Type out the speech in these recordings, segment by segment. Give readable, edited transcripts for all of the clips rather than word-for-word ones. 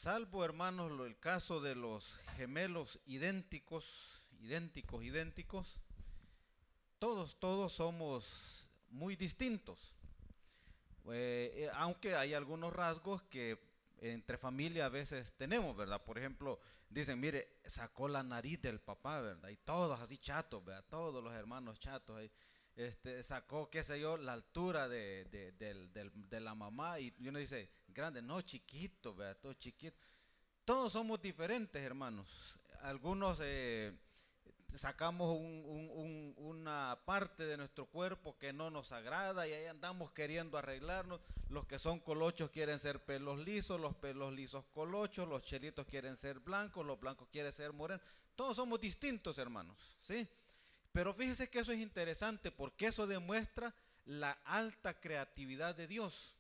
salvo, hermanos, el caso de los gemelos idénticos, todos somos muy distintos. Aunque hay algunos rasgos que entre familia a veces tenemos, ¿verdad? Por ejemplo, dicen, mire, sacó la nariz del papá, ¿verdad? Y todos así chatos, ¿verdad? Todos los hermanos chatos ahí. Sacó, qué sé yo, la altura de la mamá y uno dice, grande, no, chiquito, ¿verdad? Todo chiquito. Todos somos diferentes, hermanos. Algunos sacamos una parte de nuestro cuerpo que no nos agrada y ahí andamos queriendo arreglarnos. Los que son colochos quieren ser pelos lisos, los pelos lisos colochos, los chelitos quieren ser blancos, los blancos quieren ser morenos. Todos somos distintos, hermanos, ¿sí? Pero fíjese que eso es interesante porque eso demuestra la alta creatividad de Dios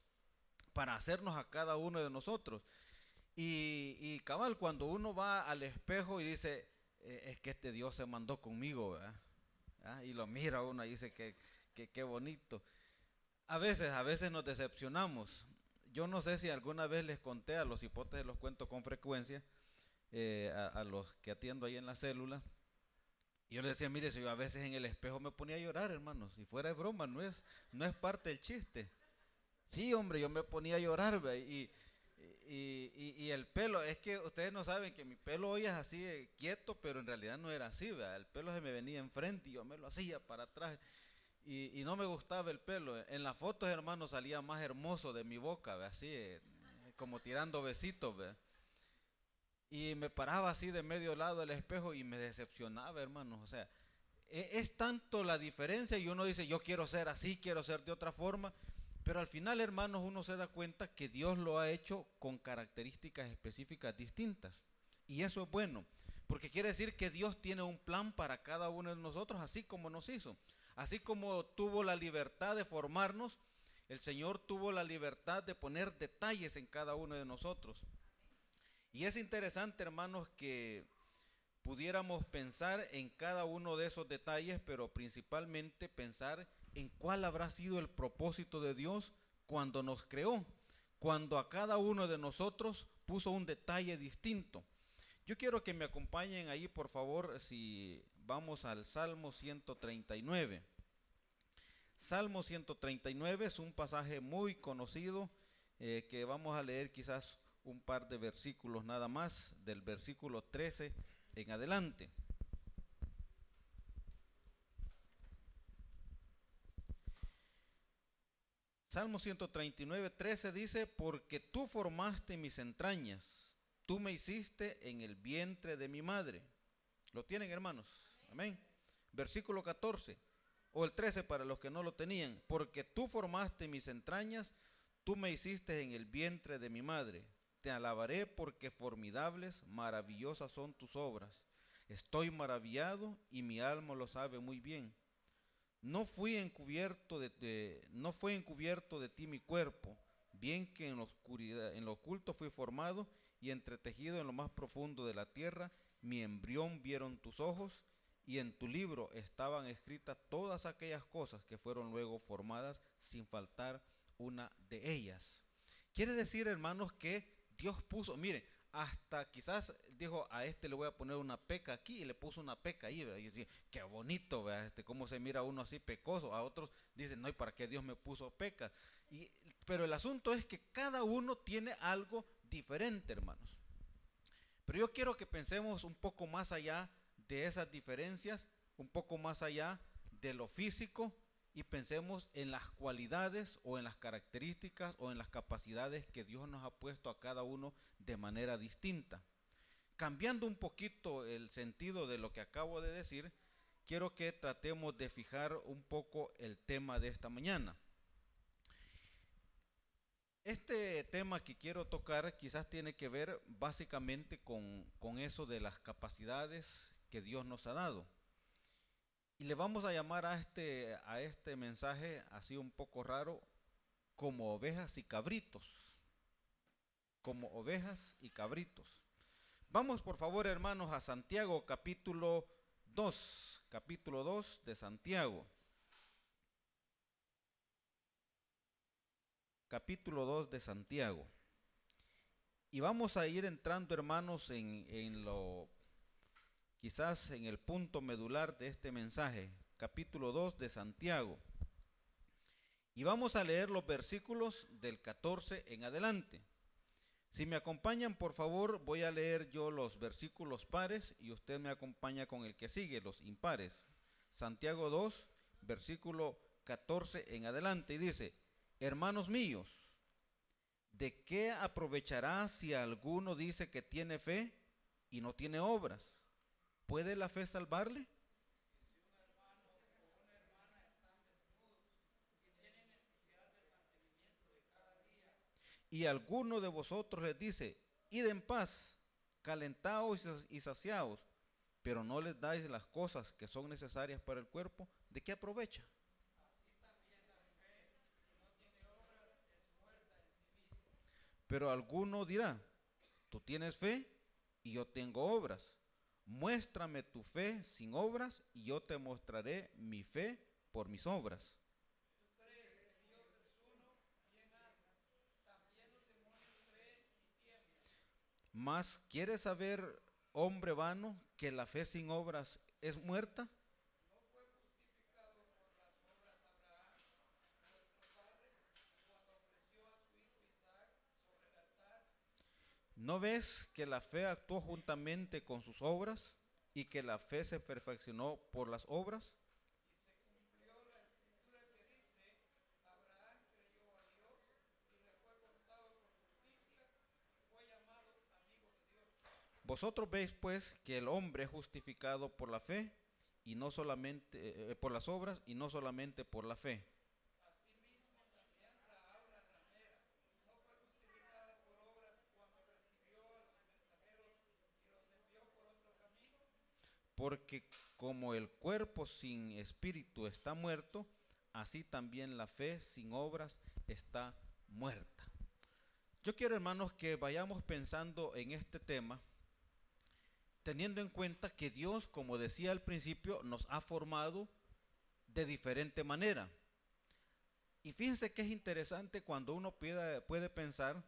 para hacernos a cada uno de nosotros. Y cabal, cuando uno va al espejo y dice, es que este Dios se mandó conmigo, ¿verdad? ¿Ah? Y lo mira uno y dice que qué bonito. A veces nos decepcionamos. Yo no sé si alguna vez les conté, a los hipotes los cuento con frecuencia, a los que atiendo ahí en la célula. Y yo les decía, mire, si yo a veces en el espejo me ponía a llorar, hermanos, si fuera de broma, no es parte del chiste. Sí, hombre, yo me ponía a llorar, ¿ve? Y el pelo, es que ustedes no saben que mi pelo hoy es así quieto, pero en realidad no era así, ¿ve? El pelo se me venía enfrente y yo me lo hacía para atrás y no me gustaba el pelo. En las fotos, hermano, salía más hermoso de mi boca, ¿ve? Así, como tirando besitos, ¿ve? Y me paraba así de medio lado del espejo y me decepcionaba, hermanos. O sea, es tanto la diferencia y uno dice, yo quiero ser así, quiero ser de otra forma, pero al final, hermanos, uno se da cuenta que Dios lo ha hecho con características específicas distintas. Y eso es bueno, porque quiere decir que Dios tiene un plan para cada uno de nosotros, así como nos hizo. Así como tuvo la libertad de formarnos, el Señor tuvo la libertad de poner detalles en cada uno de nosotros. Y es interesante, hermanos, que pudiéramos pensar en cada uno de esos detalles, pero principalmente pensar en cuál habrá sido el propósito de Dios cuando nos creó, cuando a cada uno de nosotros puso un detalle distinto. Yo quiero que me acompañen ahí, por favor, si vamos al Salmo 139. Salmo 139 es un pasaje muy conocido que vamos a leer quizás un par de versículos nada más, del versículo 13 en adelante. Salmo 139, 13 dice, porque tú formaste mis entrañas, tú me hiciste en el vientre de mi madre. ¿Lo tienen, hermanos? Amén. Versículo 14, o el 13 para los que no lo tenían, porque tú formaste mis entrañas, tú me hiciste en el vientre de mi madre. Te alabaré porque formidables, maravillosas son tus obras. Estoy maravillado y mi alma lo sabe muy bien. No fue encubierto de ti mi cuerpo, bien que en la oscuridad, en lo oculto fui formado y entretejido en lo más profundo de la tierra, mi embrión vieron tus ojos, y en tu libro estaban escritas todas aquellas cosas que fueron luego formadas sin faltar una de ellas. Quiere decir, hermanos, que Dios puso, mire, hasta quizás dijo, a este le voy a poner una peca aquí y le puso una peca ahí, ¿verdad? Y yo decía, qué bonito, ¿verdad? Cómo se mira uno así pecoso. A otros dicen, no, ¿y para qué Dios me puso peca? Pero el asunto es que cada uno tiene algo diferente, hermanos. Pero yo quiero que pensemos un poco más allá de esas diferencias, un poco más allá de lo físico y pensemos en las cualidades o en las características o en las capacidades que Dios nos ha puesto a cada uno de manera distinta. Cambiando un poquito el sentido de lo que acabo de decir, quiero que tratemos de fijar un poco el tema de esta mañana. Este tema que quiero tocar quizás tiene que ver básicamente con eso de las capacidades que Dios nos ha dado. Y le vamos a llamar a este mensaje así un poco raro como ovejas y cabritos. Como ovejas y cabritos. Vamos por favor, hermanos, a Santiago capítulo 2. Capítulo 2 de Santiago. Capítulo 2 de Santiago. Y vamos a ir entrando, hermanos, quizás en el punto medular de este mensaje, capítulo 2 de Santiago. Y vamos a leer los versículos del 14 en adelante. Si me acompañan, por favor, voy a leer yo los versículos pares y usted me acompaña con el que sigue, los impares. Santiago 2, versículo 14 en adelante, y dice: hermanos míos, ¿de qué aprovechará si alguno dice que tiene fe y no tiene obras? ¿Puede la fe salvarle? Y alguno de vosotros les dice: id en paz, calentaos y saciaos, pero no les dais las cosas que son necesarias para el cuerpo, ¿de qué aprovecha? Pero alguno dirá: tú tienes fe y yo tengo obras. Muéstrame tu fe sin obras y yo te mostraré mi fe por mis obras. Mas, ¿quieres saber, hombre vano, que la fe sin obras es muerta? ¿No ves que la fe actuó juntamente con sus obras y que la fe se perfeccionó por las obras? Vosotros veis pues que el hombre es justificado por la fe y no solamente por las obras y no solamente por la fe. Porque como el cuerpo sin espíritu está muerto, así también la fe sin obras está muerta. Yo quiero, hermanos, que vayamos pensando en este tema, teniendo en cuenta que Dios, como decía al principio, nos ha formado de diferente manera. Y fíjense que es interesante cuando uno puede pensar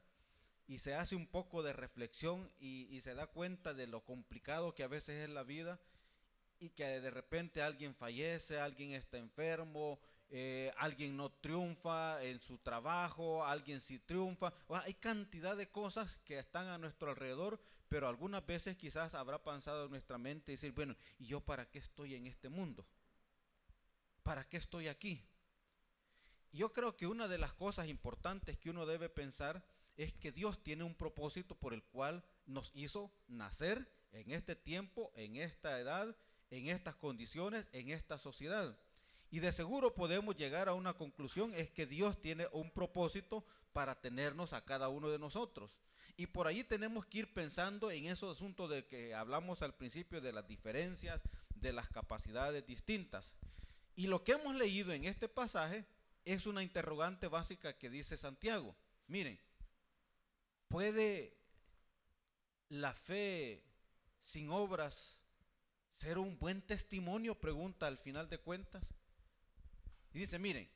y se hace un poco de reflexión y se da cuenta de lo complicado que a veces es la vida, y que de repente alguien fallece, alguien está enfermo, alguien no triunfa en su trabajo, alguien sí triunfa. O sea, hay cantidad de cosas que están a nuestro alrededor, pero algunas veces quizás habrá pensado en nuestra mente decir: bueno, ¿y yo para qué estoy en este mundo? ¿Para qué estoy aquí? Y yo creo que una de las cosas importantes que uno debe pensar es que Dios tiene un propósito por el cual nos hizo nacer en este tiempo, en esta edad, en estas condiciones, en esta sociedad. Y de seguro podemos llegar a una conclusión: es que Dios tiene un propósito para tenernos a cada uno de nosotros. Y por ahí tenemos que ir pensando en esos asuntos de que hablamos al principio, de las diferencias, de las capacidades distintas. Y lo que hemos leído en este pasaje es una interrogante básica que dice Santiago. Miren, ¿puede la fe sin obras ser un buen testimonio? Pregunta al final de cuentas. Y dice: miren,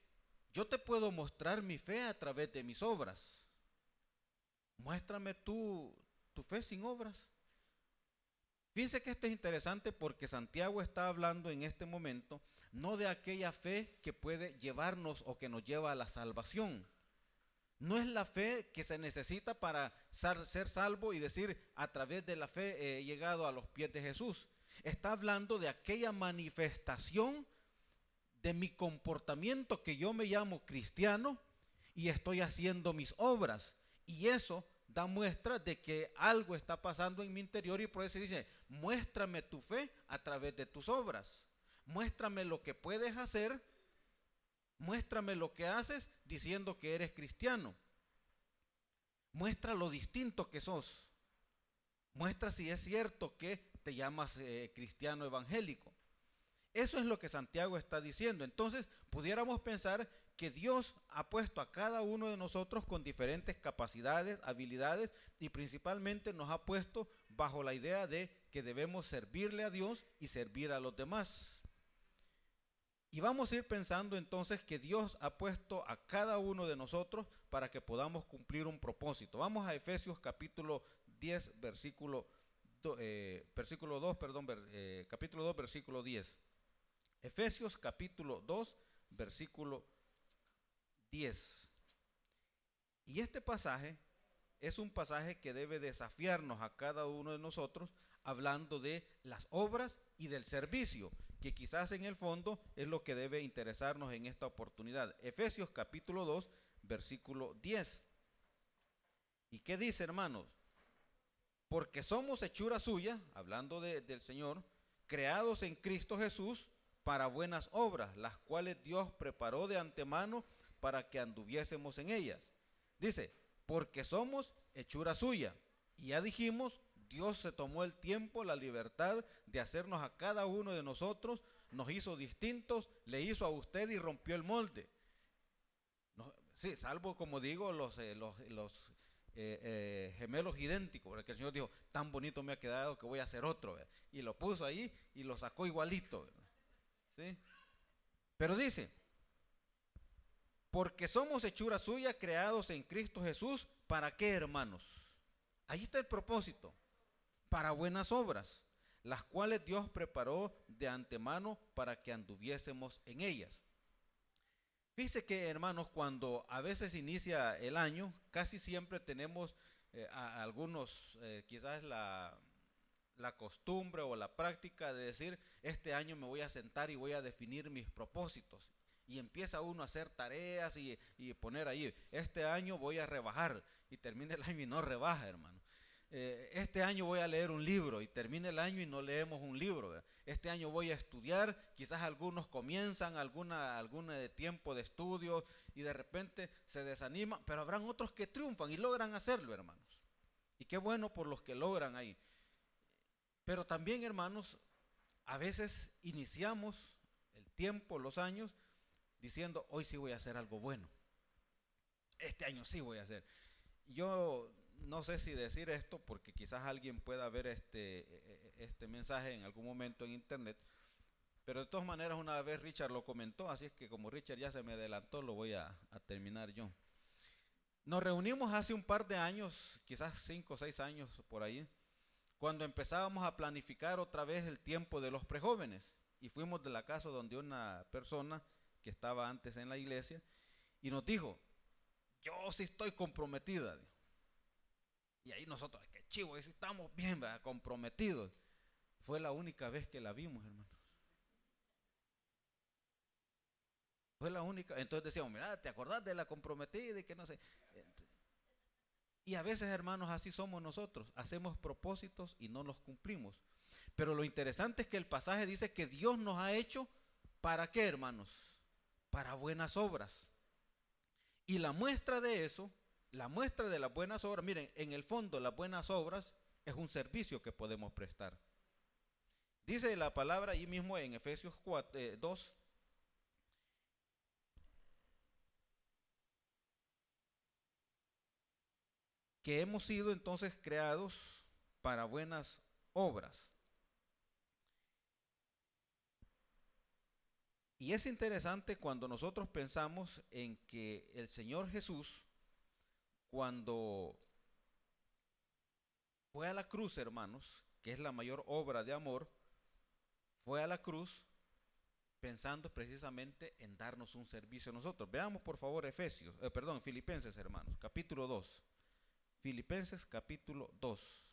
yo te puedo mostrar mi fe a través de mis obras. Muéstrame tu fe sin obras. Fíjense que esto es interesante porque Santiago está hablando en este momento no de aquella fe que puede llevarnos o que nos lleva a la salvación. No es la fe que se necesita para ser salvo y decir: a través de la fe he llegado a los pies de Jesús. Está hablando de aquella manifestación de mi comportamiento, que yo me llamo cristiano y estoy haciendo mis obras. Y eso da muestra de que algo está pasando en mi interior, y por eso dice: muéstrame tu fe a través de tus obras. Muéstrame lo que puedes hacer. Muéstrame lo que haces diciendo que eres cristiano. Muestra lo distinto que sos. Muestra si es cierto que te llamas cristiano evangélico. Eso es lo que Santiago está diciendo. Entonces, pudiéramos pensar que Dios ha puesto a cada uno de nosotros con diferentes capacidades, habilidades, y principalmente nos ha puesto bajo la idea de que debemos servirle a Dios y servir a los demás. Y vamos a ir pensando entonces que Dios ha puesto a cada uno de nosotros para que podamos cumplir un propósito. Vamos a Efesios capítulo 10, versículo 2, perdón, capítulo 2, versículo 10. Efesios capítulo 2, versículo 10. Y este pasaje es un pasaje que debe desafiarnos a cada uno de nosotros, hablando de las obras y del servicio, que quizás en el fondo es lo que debe interesarnos en esta oportunidad. Efesios capítulo 2, versículo 10. ¿Y qué dice, hermanos? Porque somos hechura suya, hablando del Señor, creados en Cristo Jesús para buenas obras, las cuales Dios preparó de antemano para que anduviésemos en ellas. Dice, porque somos hechura suya. Y ya dijimos, Dios se tomó el tiempo, la libertad de hacernos a cada uno de nosotros, nos hizo distintos, le hizo a usted y rompió el molde. No, sí, salvo como digo, los gemelos idénticos, porque el Señor dijo, tan bonito me ha quedado que voy a hacer otro, ¿verdad? Y lo puso ahí y lo sacó igualito, ¿verdad? ¿Sí? Pero dice, porque somos hechura suya, creados en Cristo Jesús, ¿para qué, hermanos? Ahí está el propósito, para buenas obras, las cuales Dios preparó de antemano para que anduviésemos en ellas. Fíjese que, hermanos, cuando a veces inicia el año, casi siempre tenemos algunos, quizás la costumbre o la práctica de decir, este año me voy a sentar y voy a definir mis propósitos. Y empieza uno a hacer tareas y poner ahí, este año voy a rebajar, y termina el año y no rebaja, hermano. Este año voy a leer un libro y termina el año y no leemos un libro, ¿verdad? Este año voy a estudiar, quizás algunos comienzan algún tiempo de estudio y de repente se desaniman, pero habrán otros que triunfan y logran hacerlo, hermanos. Y qué bueno por los que logran ahí. Pero también, hermanos, a veces iniciamos el tiempo, los años, diciendo, hoy sí voy a hacer algo bueno. Este año sí voy a hacer. Yo no sé si decir esto porque quizás alguien pueda ver este mensaje en algún momento en internet, pero de todas maneras una vez Richard lo comentó, así es que como Richard ya se me adelantó, lo voy a terminar yo. Nos reunimos hace un par de años, quizás 5 o 6 años por ahí, cuando empezábamos a planificar otra vez el tiempo de los prejóvenes, y fuimos de la casa donde una persona que estaba antes en la iglesia y nos dijo, yo sí estoy comprometida. Y ahí nosotros, qué chivo, ahí sí estamos bien, ¿verdad? Comprometidos. Fue la única vez que la vimos, hermanos. Fue la única. Entonces decíamos, mira, ¿te acordás de la comprometida y que no sé? Y a veces, hermanos, así somos nosotros. Hacemos propósitos y no los cumplimos. Pero lo interesante es que el pasaje dice que Dios nos ha hecho, ¿para qué, hermanos? Para buenas obras. Y la muestra de eso, la muestra de las buenas obras, miren, en el fondo las buenas obras es un servicio que podemos prestar. Dice la palabra ahí mismo en Efesios 2, que hemos sido entonces creados para buenas obras. Y es interesante cuando nosotros pensamos en que el Señor Jesús, cuando fue a la cruz, hermanos, que es la mayor obra de amor, fue a la cruz pensando precisamente en darnos un servicio a nosotros. Veamos por favor Filipenses, hermanos, capítulo 2. Filipenses capítulo 2.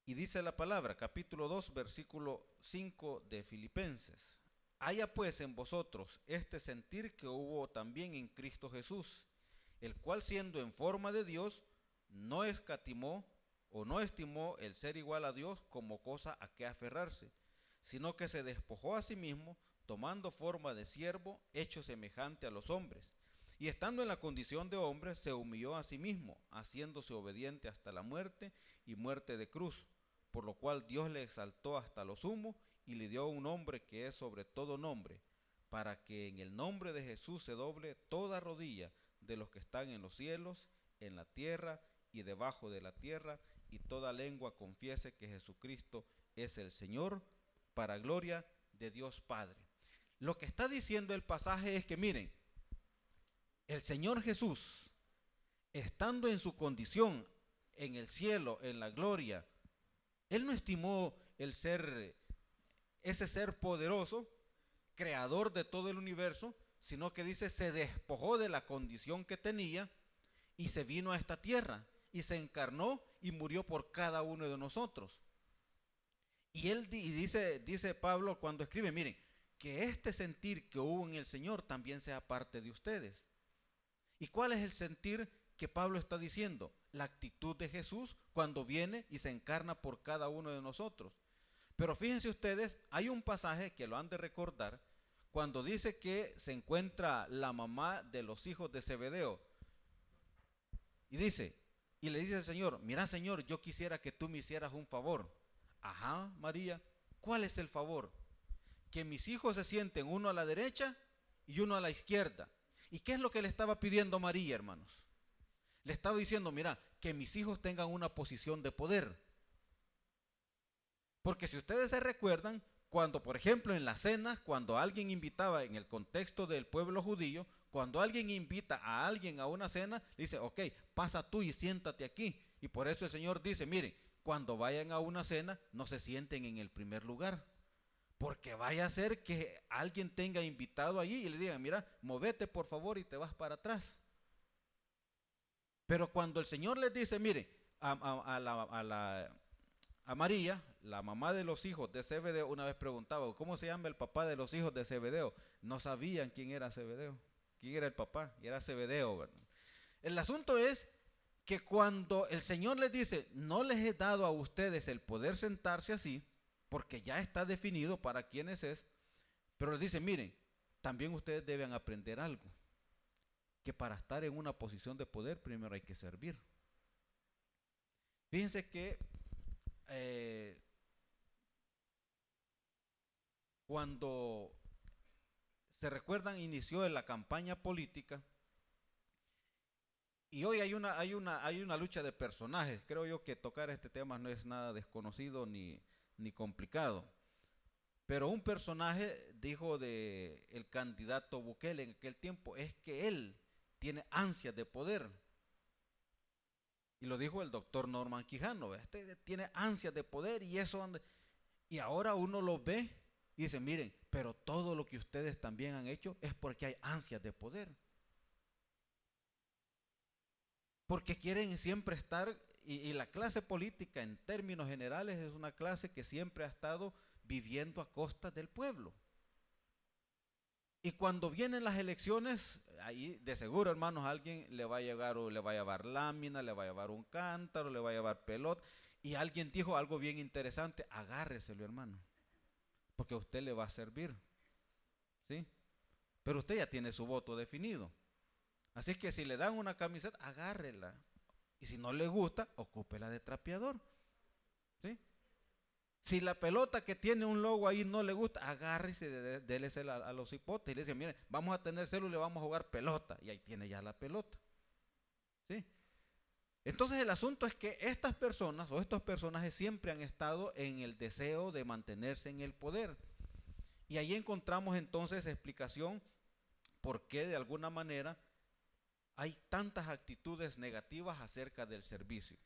Y dice la palabra, capítulo 2, versículo 5 de Filipenses. Haya pues en vosotros este sentir que hubo también en Cristo Jesús, el cual siendo en forma de Dios, no escatimó o no estimó el ser igual a Dios como cosa a que aferrarse, sino que se despojó a sí mismo, tomando forma de siervo, hecho semejante a los hombres. Y estando en la condición de hombre, se humilló a sí mismo, haciéndose obediente hasta la muerte y muerte de cruz, por lo cual Dios le exaltó hasta lo sumo y le dio un nombre que es sobre todo nombre, para que en el nombre de Jesús se doble toda rodilla de los que están en los cielos, en la tierra y debajo de la tierra, y toda lengua confiese que Jesucristo es el Señor, para gloria de Dios Padre. Lo que está diciendo el pasaje es que miren, el Señor Jesús, estando en su condición en el cielo, en la gloria, Él no estimó el ser, ese ser poderoso, creador de todo el universo, sino que dice, se despojó de la condición que tenía y se vino a esta tierra y se encarnó y murió por cada uno de nosotros. Y él dice Pablo cuando escribe, miren, que este sentir que hubo en el Señor también sea parte de ustedes. ¿Y cuál es el sentir que Pablo está diciendo? La actitud de Jesús cuando viene y se encarna por cada uno de nosotros. Pero fíjense ustedes, hay un pasaje que lo han de recordar, cuando dice que se encuentra la mamá de los hijos de Zebedeo. Y dice, y le dice al Señor, mira Señor, yo quisiera que tú me hicieras un favor. Ajá, María, ¿cuál es el favor? Que mis hijos se sienten uno a la derecha y uno a la izquierda. ¿Y qué es lo que le estaba pidiendo María, hermanos? Le estaba diciendo, mira, que mis hijos tengan una posición de poder. Porque si ustedes se recuerdan, cuando por ejemplo en las cenas, cuando alguien invitaba en el contexto del pueblo judío, cuando alguien invita a alguien a una cena, le dice, ok, pasa tú y siéntate aquí. Y por eso el Señor dice, miren, cuando vayan a una cena, no se sienten en el primer lugar. Porque vaya a ser que alguien tenga invitado allí y le diga, mira, movete por favor y te vas para atrás. Pero cuando el Señor les dice, mire, a María, la mamá de los hijos de Zebedeo, una vez preguntaba, ¿cómo se llama el papá de los hijos de Zebedeo? No sabían quién era Zebedeo, quién era el papá, y era Zebedeo, ¿verdad? El asunto es que cuando el Señor les dice, no les he dado a ustedes el poder sentarse así, porque ya está definido para quienes es, pero les dice, miren, también ustedes deben aprender algo, que para estar en una posición de poder primero hay que servir. Fíjense que cuando se recuerdan inició la campaña política y hoy hay una lucha de personajes. Creo yo que tocar este tema no es nada desconocido ni complicado. Pero un personaje dijo de el candidato Bukele en aquel tiempo es que él tiene ansias de poder. Y lo dijo el doctor Norman Quijano, este tiene ansias de poder y eso y ahora uno lo ve y dice, miren, pero todo lo que ustedes también han hecho es porque hay ansias de poder. Porque quieren siempre estar, y la clase política en términos generales es una clase que siempre ha estado viviendo a costa del pueblo. Y cuando vienen las elecciones, ahí de seguro, hermanos, alguien le va a llegar o le va a llevar lámina, le va a llevar un cántaro, le va a llevar pelota. Y alguien dijo algo bien interesante, agárreselo, hermano, porque a usted le va a servir, ¿sí? Pero usted ya tiene su voto definido. Así que si le dan una camiseta, agárrela. Y si no le gusta, ocúpela de trapeador, ¿sí? Si la pelota que tiene un logo ahí no le gusta, agárrese, délesela a los hipotes y le dice, miren, vamos a tener célula y vamos a jugar pelota. Y ahí tiene ya la pelota, ¿sí? Entonces el asunto es que estas personas o estos personajes siempre han estado en el deseo de mantenerse en el poder. Y ahí encontramos entonces explicación por qué de alguna manera hay tantas actitudes negativas acerca del servicio.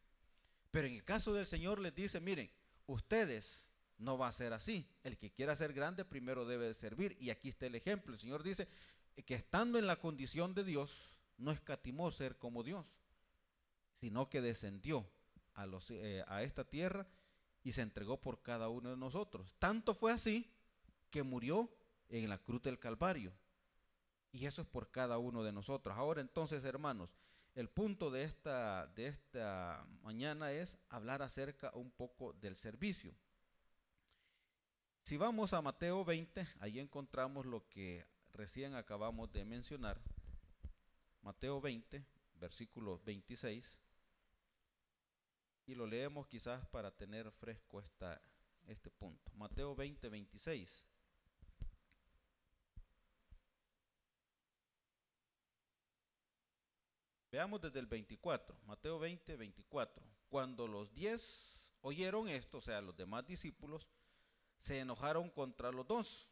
Pero en el caso del Señor les dice, miren, ustedes no va a ser así. El que quiera ser grande primero debe servir. Y aquí está el ejemplo. El Señor dice que estando en la condición de Dios, no escatimó ser como Dios, sino que descendió a esta tierra y se entregó por cada uno de nosotros. Tanto fue así que murió en la cruz del Calvario. Y eso es por cada uno de nosotros. Ahora entonces, hermanos, el punto de esta mañana es hablar acerca un poco del servicio. Si vamos a Mateo 20, ahí encontramos lo que recién acabamos de mencionar. Mateo 20, versículo 26. Y lo leemos quizás para tener fresco este punto. Mateo 20, 26. Veamos desde el 24, Mateo 20, 24. Cuando los 10 oyeron esto, o sea, los demás discípulos, se enojaron contra los dos.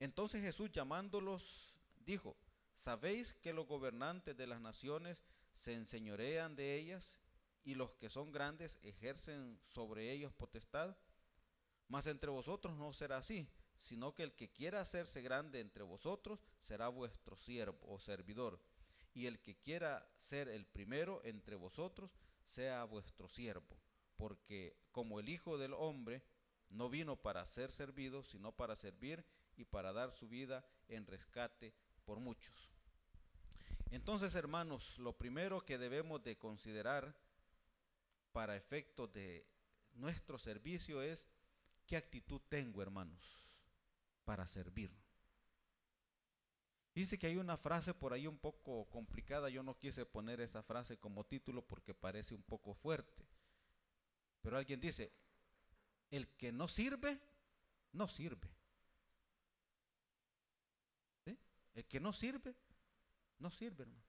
Entonces Jesús llamándolos dijo: ¿sabéis que los gobernantes de las naciones se enseñorean de ellas y los que son grandes ejercen sobre ellos potestad? Mas entre vosotros no será así, sino que el que quiera hacerse grande entre vosotros será vuestro siervo o servidor, y el que quiera ser el primero entre vosotros sea vuestro siervo, porque como el Hijo del Hombre no vino para ser servido, sino para servir y para dar su vida en rescate por muchos. Entonces, hermanos, lo primero que debemos de considerar para efectos de nuestro servicio es qué actitud tengo, hermanos, para servir. Dice que hay una frase por ahí un poco complicada, yo no quise poner esa frase como título porque parece un poco fuerte, pero alguien dice: el que no sirve, no sirve. ¿Sí? El que no sirve, no sirve, hermanos,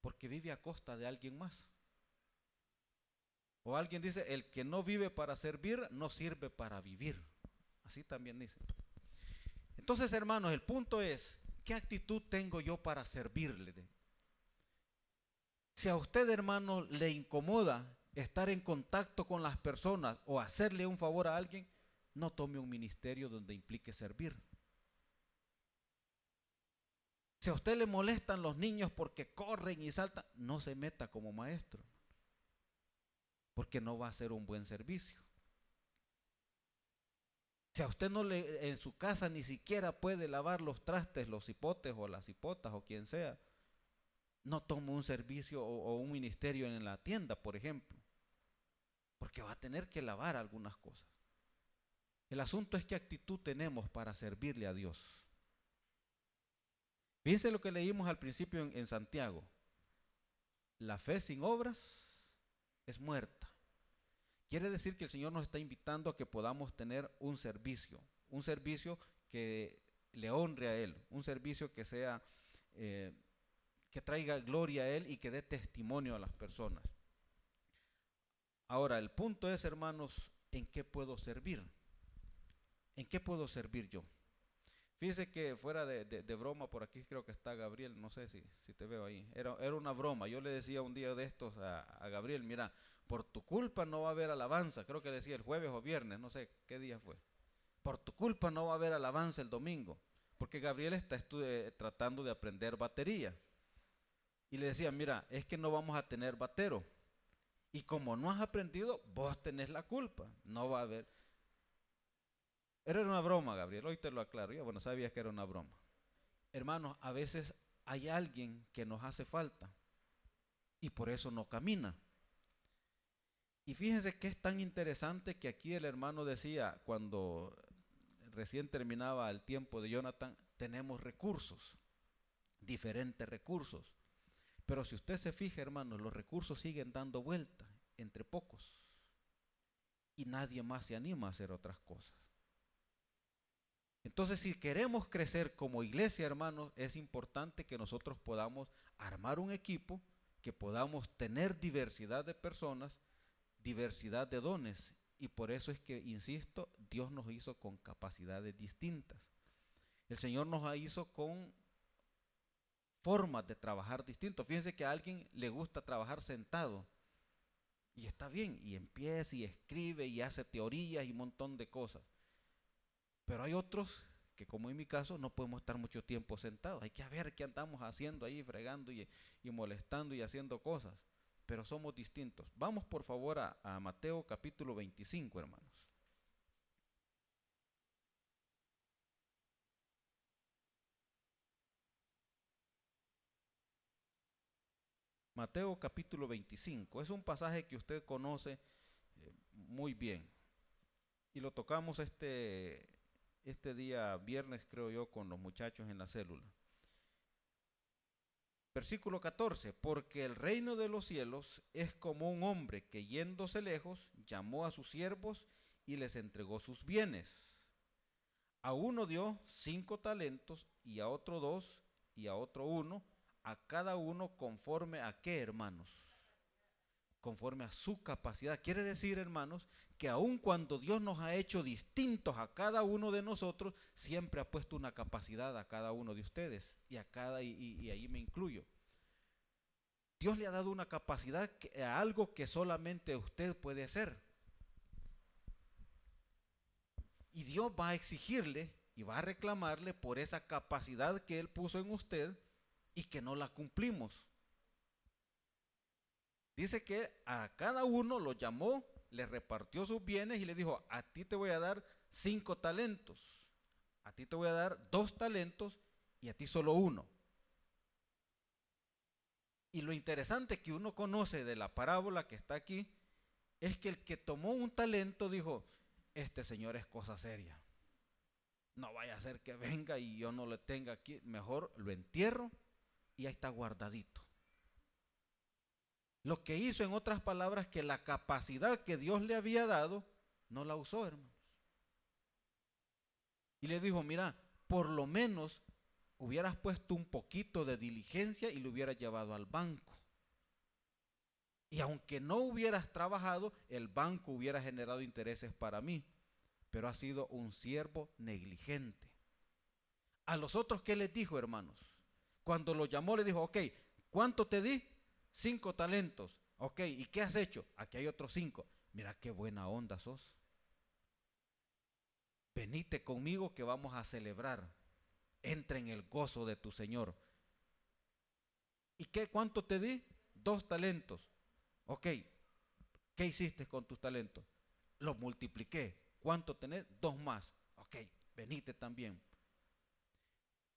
porque vive a costa de alguien más. O alguien dice: el que no vive para servir, no sirve para vivir. Así también dice. Entonces, hermanos, el punto es, ¿qué actitud tengo yo para servirle? Si a usted, hermano, le incomoda estar en contacto con las personas o hacerle un favor a alguien, no tome un ministerio donde implique servir. Si a usted le molestan los niños porque corren y saltan, no se meta como maestro, porque no va a hacer un buen servicio. Si a usted no le, en su casa ni siquiera puede lavar los trastes, los hipotes o las hipotas o quien sea, no tome un servicio o un ministerio en la tienda, por ejemplo, porque va a tener que lavar algunas cosas. El asunto es qué actitud tenemos para servirle a Dios. Fíjense lo que leímos al principio en Santiago: la fe sin obras es muerta. Quiere decir que el Señor nos está invitando a que podamos tener un servicio que le honre a Él, un servicio que sea, que traiga gloria a Él y que dé testimonio a las personas. Ahora, el punto es, hermanos, ¿en qué puedo servir? ¿En qué puedo servir yo? Fíjese que fuera de broma, por aquí creo que está Gabriel, no sé si te veo ahí. Era una broma. Yo le decía un día de estos a Gabriel: mira, por tu culpa no va a haber alabanza. Creo que decía el jueves o viernes, no sé qué día fue. Por tu culpa no va a haber alabanza el domingo, porque Gabriel está tratando de aprender batería. Y le decía: mira, es que no vamos a tener batero. Y como no has aprendido, vos tenés la culpa. No va a haber. Era una broma, Gabriel, hoy te lo aclaro. Ya, bueno, sabías que era una broma. Hermanos, a veces hay alguien que nos hace falta y por eso no camina. Y fíjense que es tan interesante que aquí el hermano decía, cuando recién terminaba el tiempo de Jonathan: tenemos recursos, diferentes recursos. Pero si usted se fija, hermanos, los recursos siguen dando vuelta entre pocos y nadie más se anima a hacer otras cosas. Entonces, si queremos crecer como iglesia, hermanos, es importante que nosotros podamos armar un equipo, que podamos tener diversidad de personas, diversidad de dones. Y por eso es que, insisto, Dios nos hizo con capacidades distintas. El Señor nos hizo con formas de trabajar distintas. Fíjense que a alguien le gusta trabajar sentado. Y está bien, y empieza y escribe y hace teorías y un montón de cosas. Pero hay otros que, como en mi caso, no podemos estar mucho tiempo sentados. Hay que ver qué andamos haciendo ahí, fregando y molestando y haciendo cosas. Pero somos distintos. Vamos por favor a Mateo capítulo 25, hermanos. Mateo capítulo 25. Es un pasaje que usted conoce muy bien. Y lo tocamos este día viernes, creo yo, con los muchachos en la célula. Versículo 14: porque el reino de los cielos es como un hombre que, yéndose lejos, llamó a sus siervos y les entregó sus bienes. A uno dio 5 talentos, y a otro 2, y a otro 1, a cada uno conforme a qué, hermanos. conforme a su capacidad. Quiere decir, hermanos, que aun cuando Dios nos ha hecho distintos a cada uno de nosotros, siempre ha puesto una capacidad a cada uno de ustedes y ahí me incluyo. Dios le ha dado una capacidad a algo que solamente usted puede hacer. Y Dios va a exigirle y va a reclamarle por esa capacidad que Él puso en usted y que no la cumplimos. Dice que a cada uno lo llamó, le repartió sus bienes y le dijo, a ti te voy a dar 5 talentos, a ti te voy a dar 2 talentos y a ti solo 1. Y lo interesante que uno conoce de la parábola que está aquí es que el que tomó un talento dijo, este señor es cosa seria. No vaya a ser que venga y yo no lo tenga aquí, mejor lo entierro y ahí está guardadito. Lo que hizo, en otras palabras, que la capacidad que Dios le había dado, no la usó, hermanos. Y le dijo, mira, por lo menos hubieras puesto un poquito de diligencia y lo hubieras llevado al banco. Y aunque no hubieras trabajado, el banco hubiera generado intereses para mí. Pero ha sido un siervo negligente. A los otros, ¿qué les dijo, hermanos? Cuando lo llamó, le dijo, ok, ¿cuánto te di? 5 talentos. Ok, ¿y qué has hecho? Aquí hay otros 5. Mira qué buena onda sos. Venite conmigo que vamos a celebrar. Entra en el gozo de tu Señor. ¿Y cuánto te di? 2 talentos. Ok, ¿qué hiciste con tus talentos? Los multipliqué. ¿Cuánto tenés? 2 más. Ok, venite también.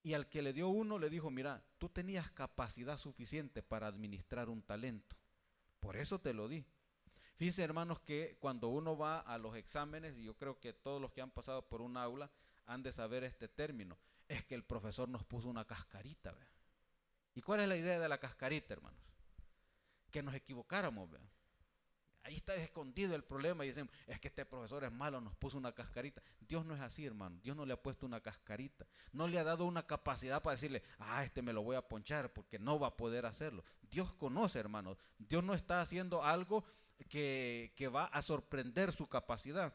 Y al que le dio 1 le dijo, mira, tú tenías capacidad suficiente para administrar un talento. Por eso te lo di. Fíjense, hermanos, que cuando uno va a los exámenes, y yo creo que todos los que han pasado por un aula han de saber este término, es que el profesor nos puso una cascarita, ¿ve? ¿Y cuál es la idea de la cascarita, hermanos? Que nos equivocáramos, ¿ve? Ahí está escondido el problema y dicen, es que este profesor es malo, nos puso una cascarita. Dios no es así, hermano. Dios no le ha puesto una cascarita. No le ha dado una capacidad para decirle, este me lo voy a ponchar porque no va a poder hacerlo. Dios conoce, hermano. Dios no está haciendo algo que va a sorprender su capacidad.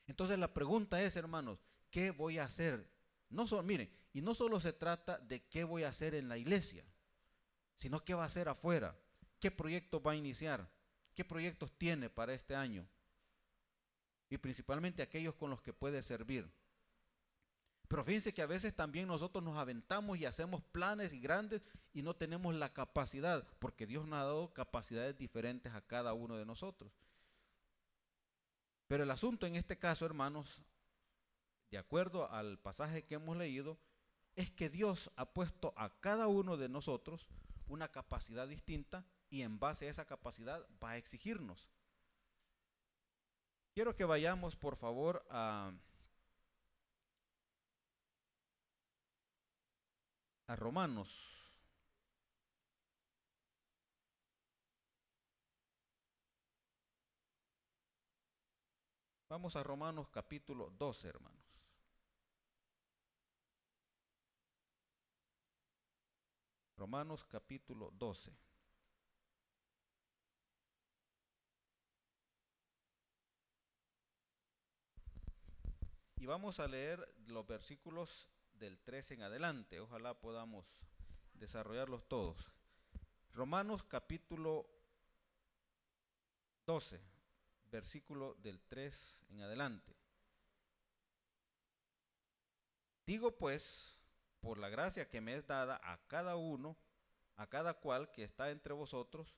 Entonces la pregunta es, hermanos, ¿qué voy a hacer? Miren, y no solo se trata de qué voy a hacer en la iglesia, sino qué va a hacer afuera. ¿Qué proyecto va a iniciar? ¿Qué proyectos tiene para este año? Y principalmente aquellos con los que puede servir. Pero fíjense que a veces también nosotros nos aventamos y hacemos planes y grandes y no tenemos la capacidad, porque Dios nos ha dado capacidades diferentes a cada uno de nosotros. Pero el asunto en este caso, hermanos, de acuerdo al pasaje que hemos leído, es que Dios ha puesto a cada uno de nosotros una capacidad distinta y en base a esa capacidad va a exigirnos. Quiero que vayamos, por favor, a Romanos. Vamos a Romanos capítulo 12, hermanos. Romanos capítulo 12. Y vamos a leer los versículos del 13 en adelante. Ojalá podamos desarrollarlos todos. Romanos capítulo 12, versículo del 3 en adelante. Digo pues, por la gracia que me es dada a cada uno, a cada cual que está entre vosotros,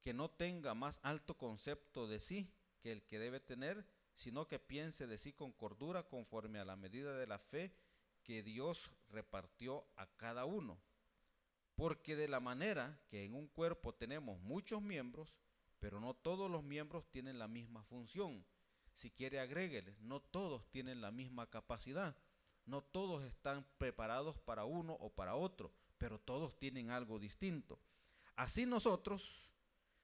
que no tenga más alto concepto de sí que el que debe tener, sino que piense de sí con cordura conforme a la medida de la fe que Dios repartió a cada uno. Porque de la manera que en un cuerpo tenemos muchos miembros, pero no todos los miembros tienen la misma función. Si quiere, agréguele, no todos tienen la misma capacidad, no todos están preparados para uno o para otro, pero todos tienen algo distinto. Así nosotros,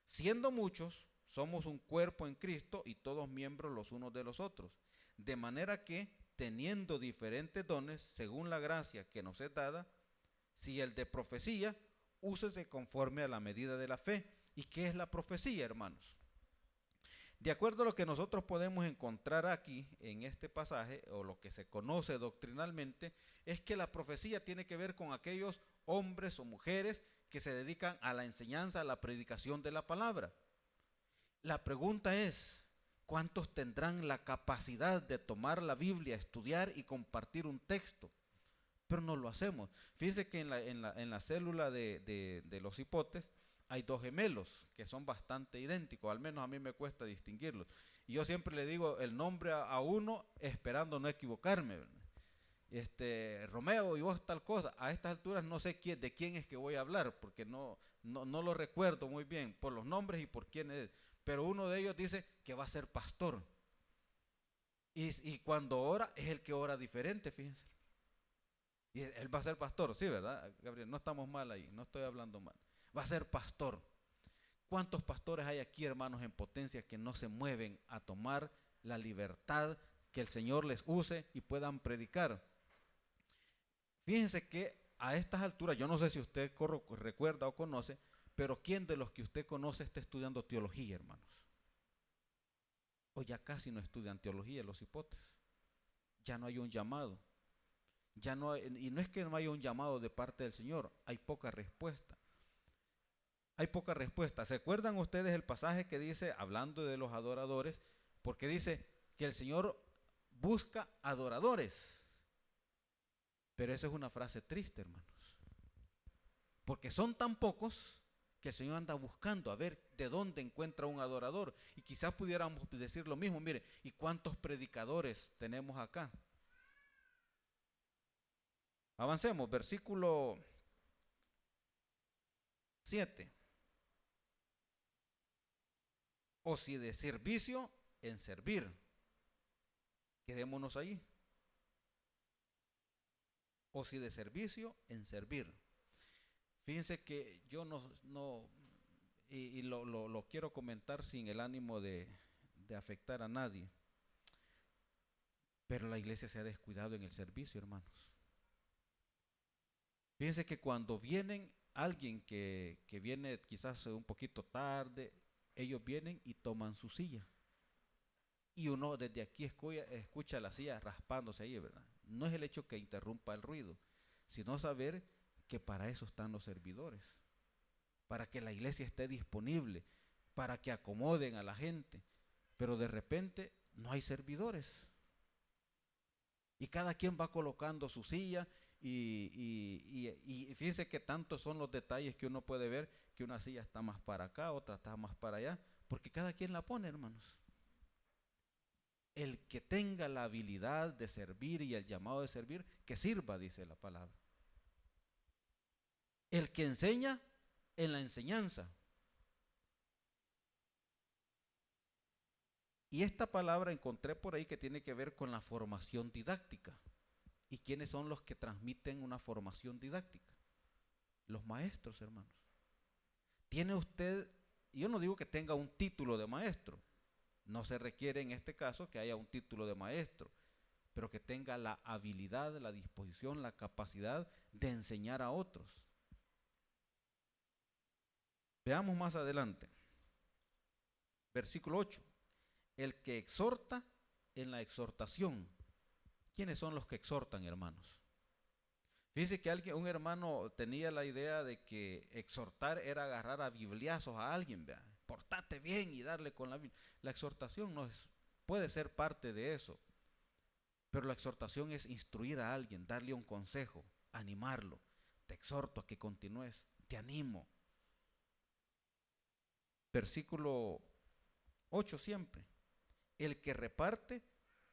siendo muchos, somos un cuerpo en Cristo y todos miembros los unos de los otros. De manera que, teniendo diferentes dones, según la gracia que nos es dada, si el de profecía, úsese conforme a la medida de la fe, ¿Y qué es la profecía, hermanos? De acuerdo a lo que nosotros podemos encontrar aquí en este pasaje, o lo que se conoce doctrinalmente, es que la profecía tiene que ver con aquellos hombres o mujeres que se dedican a la enseñanza, a la predicación de la palabra. La pregunta es, ¿cuántos tendrán la capacidad de tomar la Biblia, estudiar y compartir un texto? Pero no lo hacemos. Fíjense que en la célula de los hipotes hay dos gemelos que son bastante idénticos, al menos a mí me cuesta distinguirlos. Y yo siempre le digo el nombre a uno esperando no equivocarme. Romeo y vos tal cosa. A estas alturas no sé de quién es que voy a hablar, porque no lo recuerdo muy bien por los nombres y por quién es. Pero uno de ellos dice que va a ser pastor. Y cuando ora es el que ora diferente, fíjense. Y él va a ser pastor, sí, ¿verdad, Gabriel? No estamos mal ahí, no estoy hablando mal. Va a ser pastor. ¿Cuántos pastores hay aquí, hermanos, en potencia que no se mueven a tomar la libertad que el Señor les use y puedan predicar? Fíjense que a estas alturas, yo no sé si usted recuerda o conoce, pero ¿quién de los que usted conoce está estudiando teología, hermanos? O ya casi no estudian teología los hipotes. Ya no hay un llamado. Ya no hay, y no es que no haya un llamado de parte del Señor, hay poca respuesta. Hay poca respuesta. ¿Se acuerdan ustedes el pasaje que dice, hablando de los adoradores, porque dice que el Señor busca adoradores? Pero esa es una frase triste, hermanos. Porque son tan pocos que el Señor anda buscando a ver de dónde encuentra un adorador. Y quizás pudiéramos decir lo mismo, mire, ¿y cuántos predicadores tenemos acá? Avancemos, versículo 7. O si de servicio, en servir. Quedémonos ahí. O si de servicio, en servir. Fíjense que yo lo quiero comentar sin el ánimo de afectar a nadie. Pero la iglesia se ha descuidado en el servicio, hermanos. Fíjense que cuando vienen alguien que viene quizás un poquito tarde, ellos vienen y toman su silla. Y uno desde aquí escucha la silla raspándose ahí, ¿verdad? No es el hecho que interrumpa el ruido, sino saber que para eso están los servidores, para que la iglesia esté disponible, para que acomoden a la gente. Pero de repente no hay servidores. Y cada quien va colocando su silla y fíjense que tantos son los detalles que uno puede ver, que una silla está más para acá, otra está más para allá, porque cada quien la pone, hermanos. El que tenga la habilidad de servir y el llamado de servir, que sirva, dice la palabra. El que enseña, en la enseñanza. Y esta palabra encontré por ahí que tiene que ver con la formación didáctica. ¿Y quiénes son los que transmiten una formación didáctica? Los maestros, hermanos. Tiene usted, yo no digo que tenga un título de maestro, no se requiere en este caso que haya un título de maestro, pero que tenga la habilidad, la disposición, la capacidad de enseñar a otros. Veamos más adelante. Versículo 8. El que exhorta en la exhortación. ¿Quiénes son los que exhortan, hermanos? Fíjense que un hermano tenía la idea de que exhortar era agarrar a bibliazos a alguien, vea, portate bien y darle con la Biblia. La exhortación puede ser parte de eso, pero la exhortación es instruir a alguien, darle un consejo, animarlo. Te exhorto a que continúes, te animo. Versículo 8 siempre. El que reparte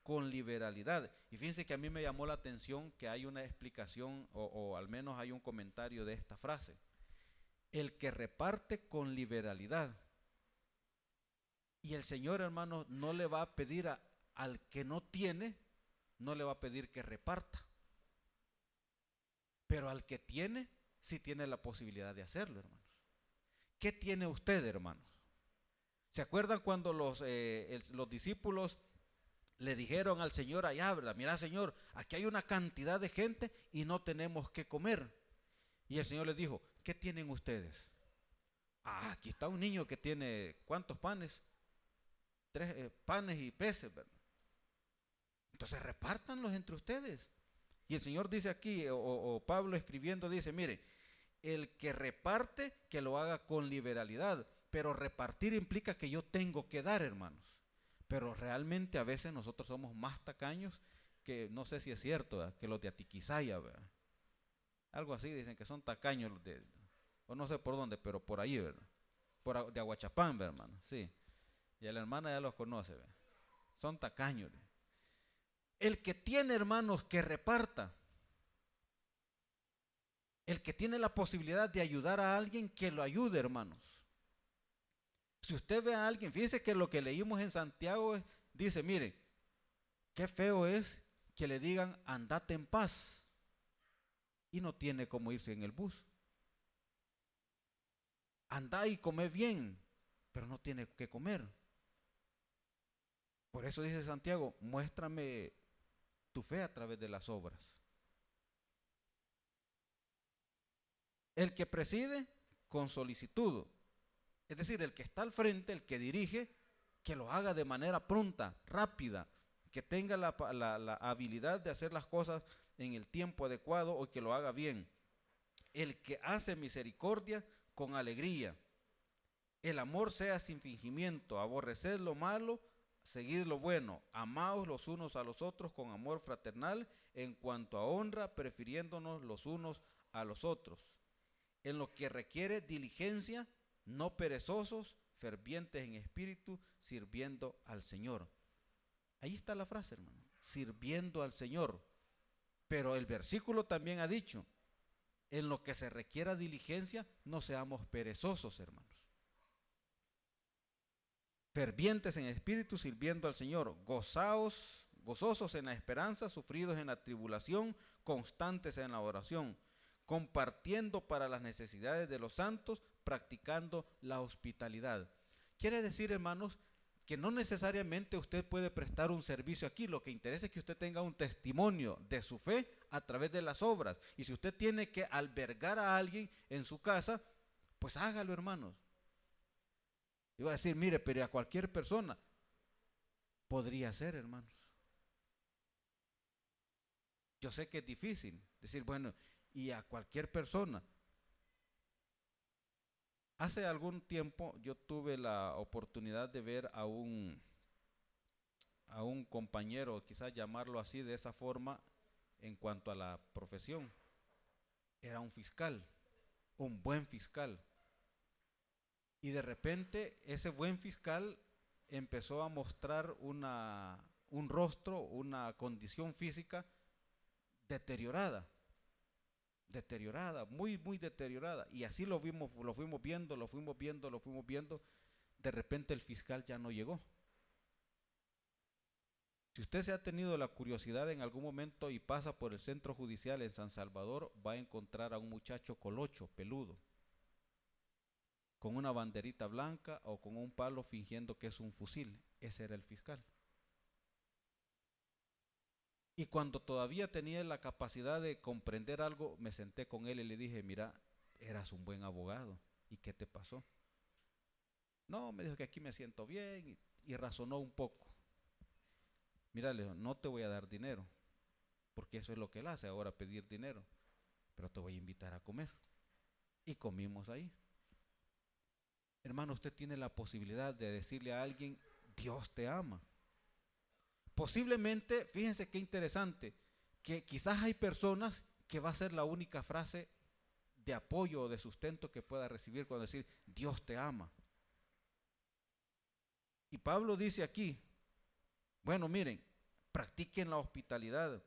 con liberalidad. Y fíjense que a mí me llamó la atención que hay una explicación o al menos hay un comentario de esta frase. El que reparte con liberalidad. Y el Señor, hermano, no le va a pedir al que no tiene, no le va a pedir que reparta. Pero al que tiene, sí tiene la posibilidad de hacerlo, hermanos. ¿Qué tiene usted, hermanos? ¿Se acuerdan cuando los discípulos le dijeron al Señor allá, ¿verdad? Mira, Señor, aquí hay una cantidad de gente y no tenemos que comer. Y el Señor les dijo, ¿qué tienen ustedes? Ah, aquí está un niño que tiene, ¿cuántos panes? Tres panes y peces, ¿verdad? Entonces repártanlos entre ustedes. Y el Señor dice aquí, o Pablo escribiendo dice, mire, el que reparte, que lo haga con liberalidad. Pero repartir implica que yo tengo que dar, hermanos. Pero realmente a veces nosotros somos más tacaños que, no sé si es cierto, ¿verdad?, que los de Atiquizaya, ¿verdad? Algo así, dicen que son tacaños los de, o no sé por dónde, pero por ahí, ¿verdad? De Aguachapán, ¿verdad, hermano? Sí. Y a la hermana ya los conoce, ¿verdad? Son tacaños. El que tiene, hermanos, que reparta. El que tiene la posibilidad de ayudar a alguien, que lo ayude, hermanos. Si usted ve a alguien, fíjese que lo que leímos en Santiago dice, mire, qué feo es que le digan andate en paz y no tiene cómo irse en el bus. Anda y come bien, pero no tiene que comer. Por eso dice Santiago, muéstrame tu fe a través de las obras. El que preside, con solicitud. Es decir, el que está al frente, el que dirige, que lo haga de manera pronta, rápida, que tenga la habilidad de hacer las cosas en el tiempo adecuado o que lo haga bien. El que hace misericordia con alegría. El amor sea sin fingimiento, aborreced lo malo, seguid lo bueno, amaos los unos a los otros con amor fraternal, en cuanto a honra, prefiriéndonos los unos a los otros. En lo que requiere diligencia, no perezosos, fervientes en espíritu, sirviendo al Señor. Ahí está la frase, hermano, sirviendo al Señor. Pero el versículo también ha dicho, en lo que se requiera diligencia, no seamos perezosos, hermanos. Fervientes en espíritu, sirviendo al Señor, gozosos en la esperanza, sufridos en la tribulación, constantes en la oración, compartiendo para las necesidades de los santos, practicando la hospitalidad. Quiere decir, hermanos, que no necesariamente usted puede prestar un servicio aquí, lo que interesa es que usted tenga un testimonio de su fe a través de las obras. Y si usted tiene que albergar a alguien en su casa, pues hágalo, hermanos. Iba a decir, mire, pero a cualquier persona podría ser, hermanos. Yo sé que es difícil decir, bueno, y a cualquier persona. Hace algún tiempo yo tuve la oportunidad de ver a un compañero, quizás llamarlo así de esa forma, en cuanto a la profesión. Era un fiscal, un buen fiscal. Y de repente ese buen fiscal empezó a mostrar un rostro, una condición física deteriorada, deteriorada, muy, muy deteriorada. Y así lo fuimos viendo, lo fuimos viendo, lo fuimos viendo. De repente el fiscal ya no llegó. Si usted se ha tenido la curiosidad en algún momento y pasa por el centro judicial en San Salvador, va a encontrar a un muchacho colocho, peludo, con una banderita blanca o con un palo fingiendo que es un fusil. Ese era el fiscal. Y cuando todavía tenía la capacidad de comprender algo, me senté con él y le dije, mira, eras un buen abogado. ¿Y qué te pasó? No, me dijo que aquí me siento bien y razonó un poco. Mira, le dijo, no te voy a dar dinero, porque eso es lo que él hace ahora, pedir dinero, pero te voy a invitar a comer. Y comimos ahí. Hermano, usted tiene la posibilidad de decirle a alguien, Dios te ama. Posiblemente, fíjense qué interesante, que quizás hay personas que va a ser la única frase de apoyo o de sustento que pueda recibir cuando decir, Dios te ama. Y Pablo dice aquí, bueno, miren, practiquen la hospitalidad,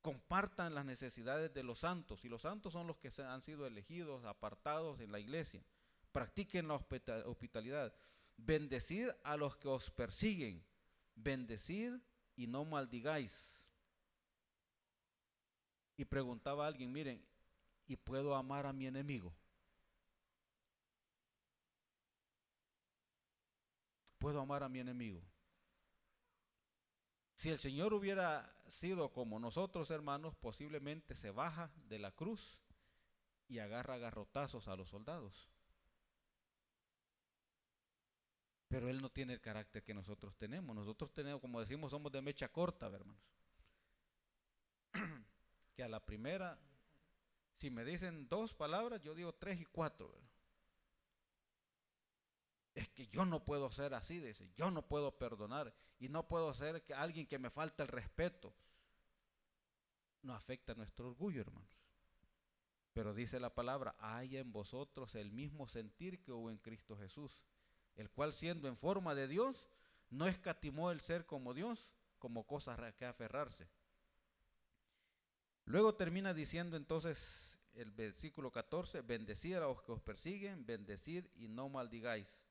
compartan las necesidades de los santos, y los santos son los que han sido elegidos, apartados en la iglesia. Practiquen la hospitalidad, bendecid a los que os persiguen, bendecid y no maldigáis. Y preguntaba a alguien, miren, ¿y puedo amar a mi enemigo? ¿Puedo amar a mi enemigo? Si el Señor hubiera sido como nosotros, hermanos, posiblemente se baja de la cruz y agarra garrotazos a los soldados. pero él no tiene el carácter que nosotros tenemos. Nosotros tenemos, como decimos, somos de mecha corta, hermanos. Que a la primera, si me dicen 2 palabras, yo digo 3 y 4, ¿verdad? Es que yo no puedo ser así, dice, yo no puedo perdonar y no puedo ser que alguien que me falta el respeto. No afecta nuestro orgullo, hermanos. Pero dice la palabra, hay en vosotros el mismo sentir que hubo en Cristo Jesús, el cual siendo en forma de Dios, no escatimó el ser como Dios, como cosa a que aferrarse. Luego termina diciendo entonces el versículo 14, bendecid a los que os persiguen, bendecid y no maldigáis.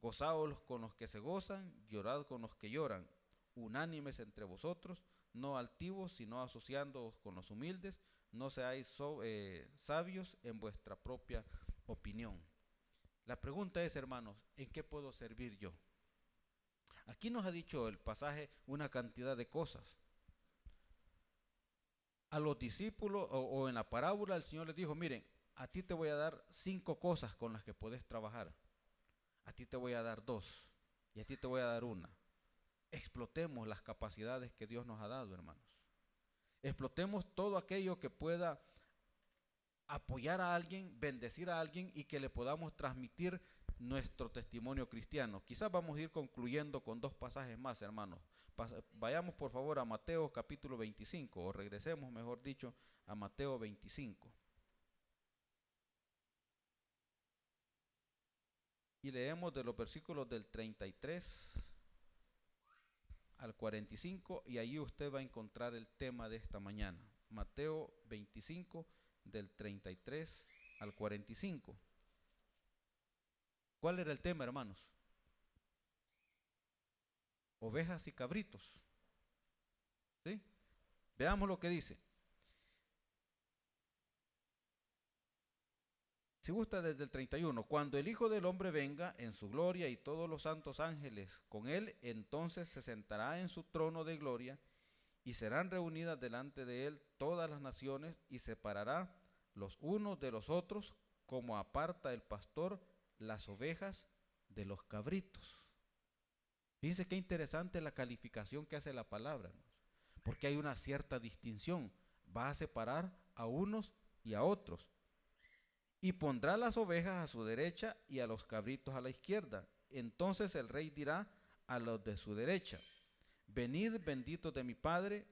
Gozaos con los que se gozan, llorad con los que lloran, unánimes entre vosotros, no altivos, sino asociándoos con los humildes, no seáis sabios en vuestra propia opinión. La pregunta es, hermanos, ¿en qué puedo servir yo? Aquí nos ha dicho el pasaje una cantidad de cosas. A los discípulos o en la parábola el Señor les dijo, miren, a ti te voy a dar 5 cosas con las que podés trabajar. A ti te voy a dar 2 y a ti te voy a dar 1. Explotemos las capacidades que Dios nos ha dado, hermanos. Explotemos todo aquello que pueda apoyar a alguien, bendecir a alguien y que le podamos transmitir nuestro testimonio cristiano. Quizás vamos a ir concluyendo con 2 pasajes más, hermanos. Vayamos por favor a Mateo capítulo 25, o regresemos, mejor dicho, a Mateo 25. Y leemos de los versículos del 33 al 45, y allí usted va a encontrar el tema de esta mañana. Mateo 25, del 33 al 45. ¿Cuál era el tema, hermanos? Ovejas y cabritos. ¿Sí? Veamos lo que dice. Si gusta desde el 31, cuando el Hijo del Hombre venga en su gloria y todos los santos ángeles con él, entonces se sentará en su trono de gloria y serán reunidas delante de él todas las naciones y separará los unos de los otros como aparta el pastor las ovejas de los cabritos. Fíjense qué interesante la calificación que hace la palabra, ¿no? Porque hay una cierta distinción. Va a separar a unos y a otros. Y pondrá las ovejas a su derecha y a los cabritos a la izquierda. Entonces el rey dirá a los de su derecha, venid benditos de mi Padre,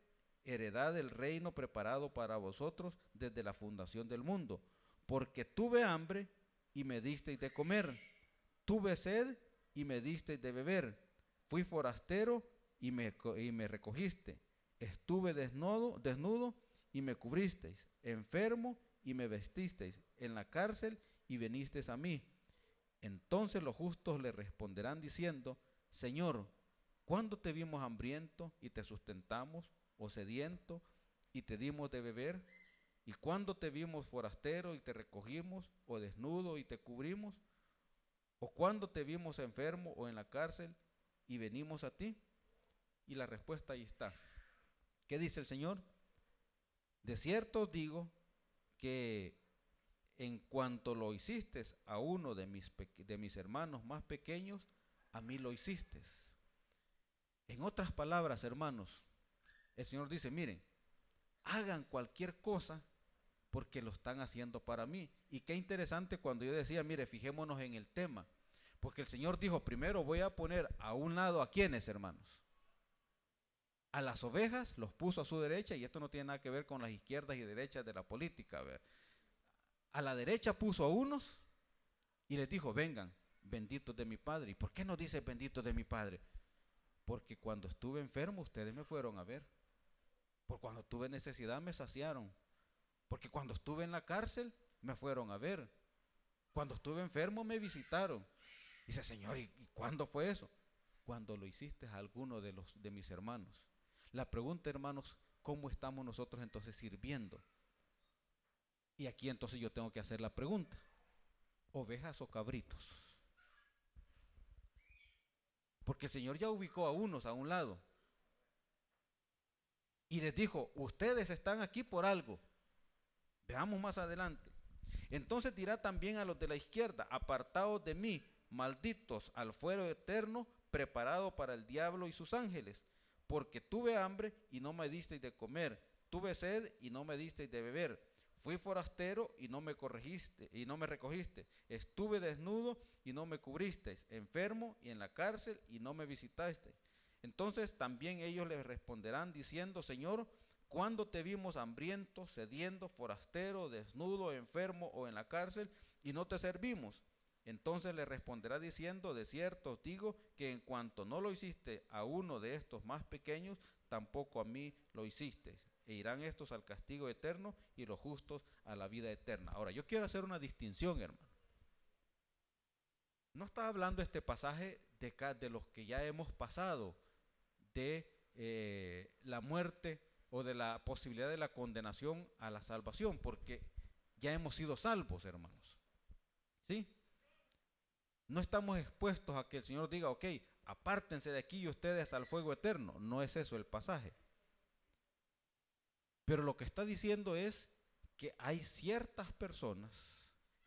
heredad del reino preparado para vosotros desde la fundación del mundo. Porque tuve hambre y me disteis de comer, tuve sed y me disteis de beber, fui forastero y me recogiste, estuve desnudo y me cubristeis, enfermo y me vestisteis, en la cárcel y venisteis a mí. Entonces los justos le responderán diciendo, Señor, ¿cuándo te vimos hambriento y te sustentamos, o sediento y te dimos de beber? ¿Y cuándo te vimos forastero y te recogimos, o desnudo y te cubrimos? ¿O cuándo te vimos enfermo o en la cárcel y venimos a ti? Y la respuesta ahí está. ¿Qué dice el Señor? De cierto os digo que en cuanto lo hiciste a uno de mis hermanos más pequeños, a mí lo hiciste. En otras palabras, hermanos, el Señor dice, miren, hagan cualquier cosa porque lo están haciendo para mí. Y qué interesante cuando yo decía, mire, fijémonos en el tema, porque el Señor dijo, primero voy a poner a un lado a quienes, hermanos. A las ovejas los puso a su derecha, y esto no tiene nada que ver con las izquierdas y derechas de la política. A la derecha puso a unos y les dijo, vengan, benditos de mi Padre. ¿Y por qué no dice benditos de mi Padre? Porque cuando estuve enfermo ustedes me fueron a ver. Porque cuando tuve necesidad me saciaron. Porque cuando estuve en la cárcel me fueron a ver. Cuando estuve enfermo me visitaron. Dice, Señor, ¿y cuándo fue eso? Cuando lo hiciste a alguno de mis hermanos. La pregunta, hermanos, ¿cómo estamos nosotros entonces sirviendo? Y aquí entonces yo tengo que hacer la pregunta, ¿ovejas o cabritos? Porque el Señor ya ubicó a unos a un lado y les dijo, ustedes están aquí por algo. Veamos más adelante. Entonces dirá también a los de la izquierda, apartaos de mí, malditos al fuego eterno preparado para el diablo y sus ángeles. Porque tuve hambre y no me disteis de comer, tuve sed y no me disteis de beber, fui forastero y no me corregiste y no me recogiste, estuve desnudo y no me cubristeis, enfermo y en la cárcel y no me visitasteis. Entonces también ellos les responderán diciendo: Señor, ¿cuándo te vimos hambriento, sediento, forastero, desnudo, enfermo o en la cárcel y no te servimos? Entonces le responderá diciendo: de cierto os digo que en cuanto no lo hiciste a uno de estos más pequeños, tampoco a mí lo hicisteis. E irán estos al castigo eterno y los justos a la vida eterna. Ahora, yo quiero hacer una distinción, hermano. No está hablando este pasaje de los que ya hemos pasado de la muerte o de la posibilidad de la condenación a la salvación, porque ya hemos sido salvos, hermanos. ¿Sí? No estamos expuestos a que el Señor diga: ok, apártense de aquí y ustedes al fuego eterno. No es eso el pasaje. Pero lo que está diciendo es que hay ciertas personas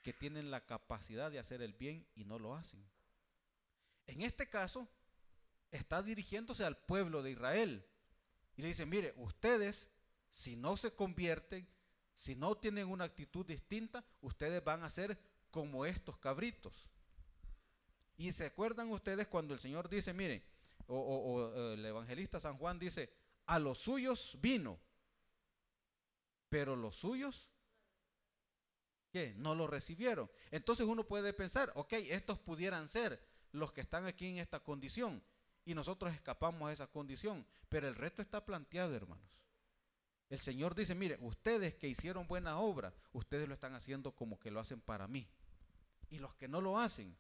que tienen la capacidad de hacer el bien y no lo hacen. En este caso, está dirigiéndose al pueblo de Israel y le dice: mire, ustedes, si no se convierten, si no tienen una actitud distinta, ustedes van a ser como estos cabritos. Y se acuerdan ustedes cuando el Señor dice, miren, el evangelista San Juan dice: a los suyos vino, pero los suyos, ¿qué? No lo recibieron. Entonces uno puede pensar: ok, estos pudieran ser los que están aquí en esta condición y nosotros escapamos a esa condición, pero el reto está planteado, hermanos. El Señor dice: mire, ustedes que hicieron buena obra, ustedes lo están haciendo como que lo hacen para mí, y los que no lo hacen,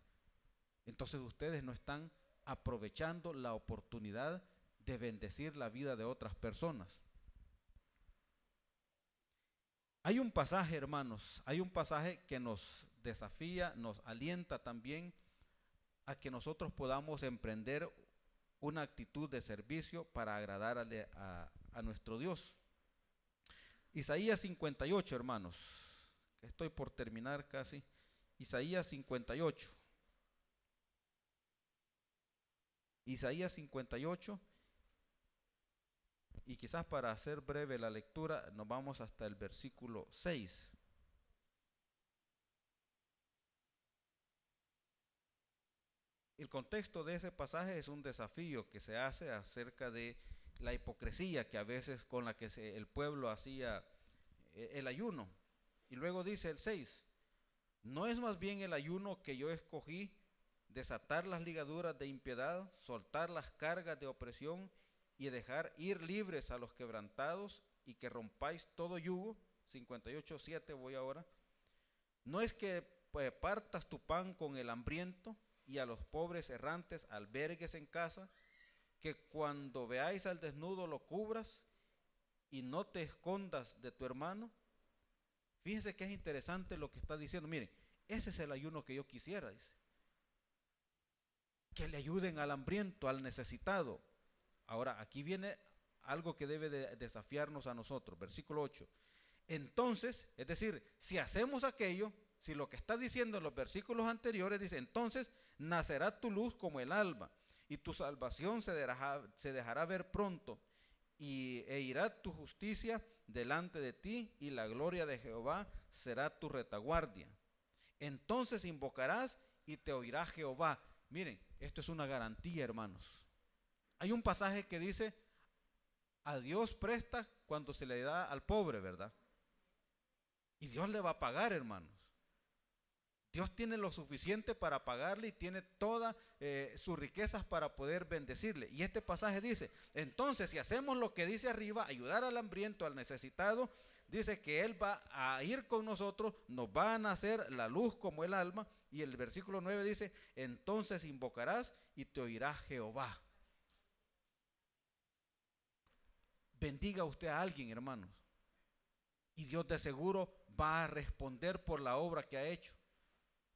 entonces ustedes no están aprovechando la oportunidad de bendecir la vida de otras personas. Hay un pasaje, hermanos, hay un pasaje que nos desafía, nos alienta también a que nosotros podamos emprender una actitud de servicio para agradar a nuestro Dios. Isaías 58, hermanos, que estoy por terminar casi. Isaías 58. Isaías 58, y quizás para hacer breve la lectura nos vamos hasta el versículo 6. El contexto de ese pasaje es un desafío que se hace acerca de la hipocresía que a veces con la que el pueblo hacía el ayuno. Y luego dice el 6: ¿no es más bien el ayuno que yo escogí, desatar las ligaduras de impiedad, soltar las cargas de opresión y dejar ir libres a los quebrantados, y que rompáis todo yugo? 58:7 voy ahora. ¿No es que partas tu pan con el hambriento y a los pobres errantes albergues en casa? Que cuando veáis al desnudo lo cubras y no te escondas de tu hermano. Fíjense que es interesante lo que está diciendo. Miren, ese es el ayuno que yo quisiera, dice. Que le ayuden al hambriento, al necesitado. Ahora, aquí viene algo que debe de desafiarnos a nosotros. Versículo 8. Entonces, es decir, si hacemos aquello, si lo que está diciendo en los versículos anteriores dice: entonces nacerá tu luz como el alba, y tu salvación se dejará ver pronto, e irá tu justicia delante de ti, y la gloria de Jehová será tu retaguardia. Entonces invocarás y te oirá Jehová. Miren, esto es una garantía, hermanos. Hay un pasaje que dice: a Dios presta cuando se le da al pobre, ¿verdad? Y Dios le va a pagar, hermanos. Dios tiene lo suficiente para pagarle y tiene todas sus riquezas para poder bendecirle. Y este pasaje dice: entonces, si hacemos lo que dice arriba, ayudar al hambriento, al necesitado, dice que Él va a ir con nosotros, nos va a nacer la luz como el alma. Y el versículo 9 dice: entonces invocarás y te oirá Jehová. Bendiga usted a alguien, hermanos, y Dios de seguro va a responder por la obra que ha hecho.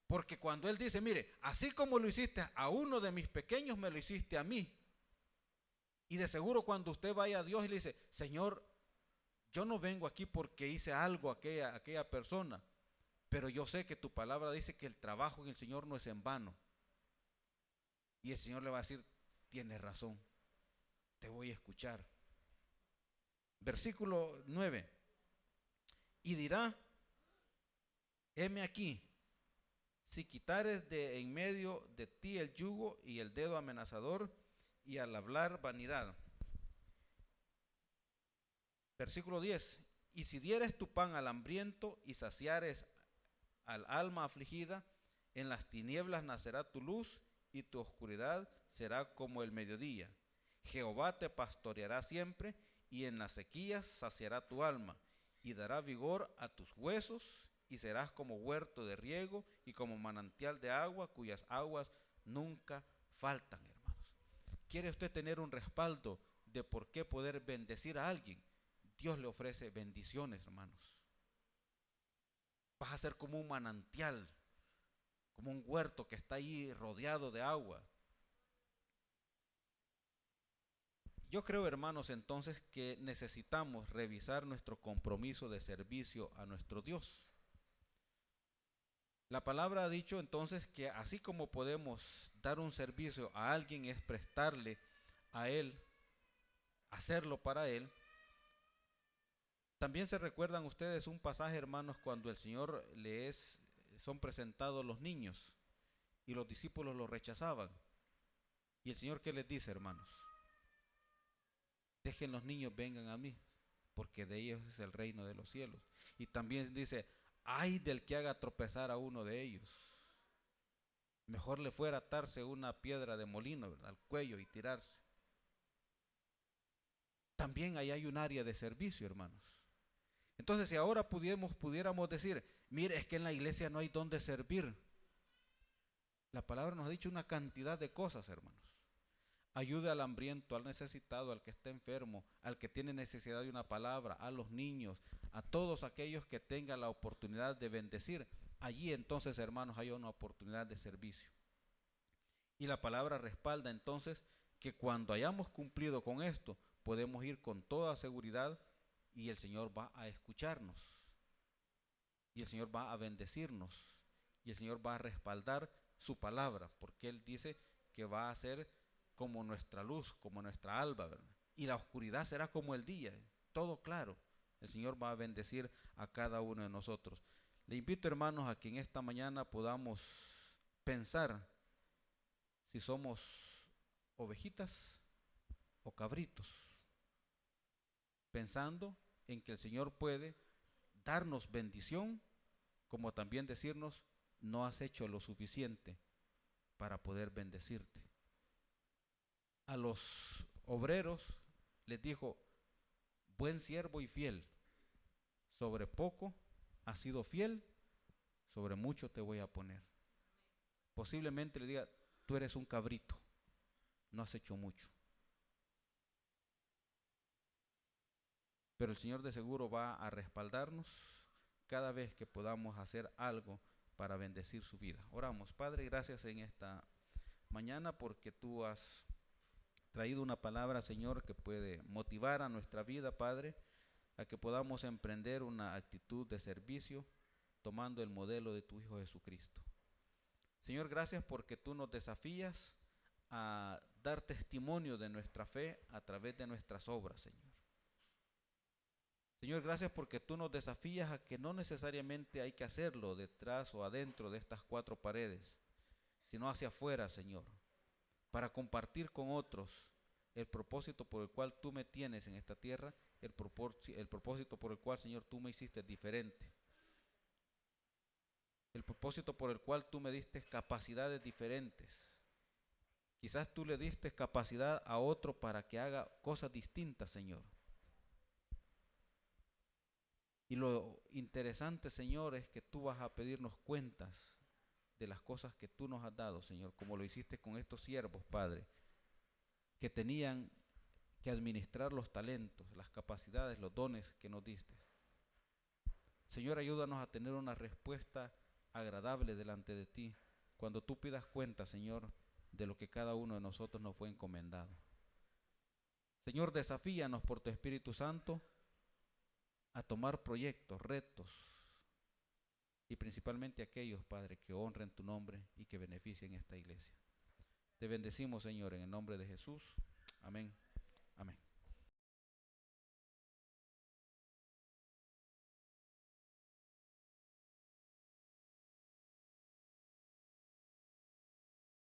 Porque cuando Él dice: mire, así como lo hiciste a uno de mis pequeños, me lo hiciste a mí. Y de seguro cuando usted vaya a Dios y le dice: Señor, yo no vengo aquí porque hice algo a aquella persona, pero yo sé que tu palabra dice que el trabajo en el Señor no es en vano. Y el Señor le va a decir, tienes razón, te voy a escuchar. Versículo 9. Y dirá, heme aquí, si quitares de en medio de ti el yugo y el dedo amenazador y al hablar vanidad. Versículo 10. Y si dieres tu pan al hambriento y saciares al alma afligida, en las tinieblas nacerá tu luz y tu oscuridad será como el mediodía. Jehová te pastoreará siempre y en las sequías saciará tu alma y dará vigor a tus huesos y serás como huerto de riego y como manantial de agua cuyas aguas nunca faltan, hermanos. ¿Quiere usted tener un respaldo de por qué poder bendecir a alguien? Dios le ofrece bendiciones, hermanos. Vas a ser como un manantial, como un huerto que está ahí rodeado de agua. Yo creo, hermanos, entonces que necesitamos revisar nuestro compromiso de servicio a nuestro Dios. La palabra ha dicho entonces que así como podemos dar un servicio a alguien es prestarle a Él, hacerlo para Él. También se recuerdan ustedes un pasaje, hermanos, cuando el Señor son presentados los niños y los discípulos los rechazaban. Y el Señor, ¿qué les dice, hermanos? Dejen los niños, vengan a mí, porque de ellos es el reino de los cielos. Y también dice, ay del que haga tropezar a uno de ellos. Mejor le fuera atarse una piedra de molino, ¿verdad?, al cuello y tirarse. También ahí hay un área de servicio, hermanos. Entonces, si ahora pudiéramos decir, mire, es que en la iglesia no hay donde servir. La palabra nos ha dicho una cantidad de cosas, hermanos. Ayude al hambriento, al necesitado, al que está enfermo, al que tiene necesidad de una palabra, a los niños, a todos aquellos que tengan la oportunidad de bendecir. Allí entonces, hermanos, hay una oportunidad de servicio. Y la palabra respalda entonces que cuando hayamos cumplido con esto, podemos ir con toda seguridad y el Señor va a escucharnos. Y el Señor va a bendecirnos. Y el Señor va a respaldar su palabra, porque Él dice que va a ser como nuestra luz, como nuestra alba, ¿verdad? Y la oscuridad será como el día, todo claro. El Señor va a bendecir a cada uno de nosotros. Le invito, hermanos, a que en esta mañana podamos pensar si somos ovejitas o cabritos, pensando en que el Señor puede darnos bendición, como también decirnos, no has hecho lo suficiente para poder bendecirte. A los obreros les dijo, buen siervo y fiel, sobre poco has sido fiel, sobre mucho te voy a poner. Posiblemente le diga, tú eres un cabrito, no has hecho mucho. Pero el Señor de seguro va a respaldarnos cada vez que podamos hacer algo para bendecir su vida. Oramos. Padre, gracias en esta mañana porque tú has traído una palabra, Señor, que puede motivar a nuestra vida, Padre, a que podamos emprender una actitud de servicio tomando el modelo de tu Hijo Jesucristo. Señor, gracias porque tú nos desafías a dar testimonio de nuestra fe a través de nuestras obras, Señor. Señor, gracias porque tú nos desafías a que no necesariamente hay que hacerlo detrás o adentro de estas cuatro paredes, sino hacia afuera, Señor, para compartir con otros el propósito por el cual tú me tienes en esta tierra, el propósito por el cual, Señor, tú me hiciste diferente, el propósito por el cual tú me diste capacidades diferentes. Quizás tú le diste capacidad a otro para que haga cosas distintas, Señor. Y lo interesante, Señor, es que tú vas a pedirnos cuentas de las cosas que tú nos has dado, Señor, como lo hiciste con estos siervos, Padre, que tenían que administrar los talentos, las capacidades, los dones que nos diste. Señor, ayúdanos a tener una respuesta agradable delante de ti, cuando tú pidas cuenta, Señor, de lo que cada uno de nosotros nos fue encomendado. Señor, desafíanos por tu Espíritu Santo a tomar proyectos, retos, y principalmente aquellos, Padre, que honren tu nombre y que beneficien esta iglesia. Te bendecimos, Señor, en el nombre de Jesús. Amén.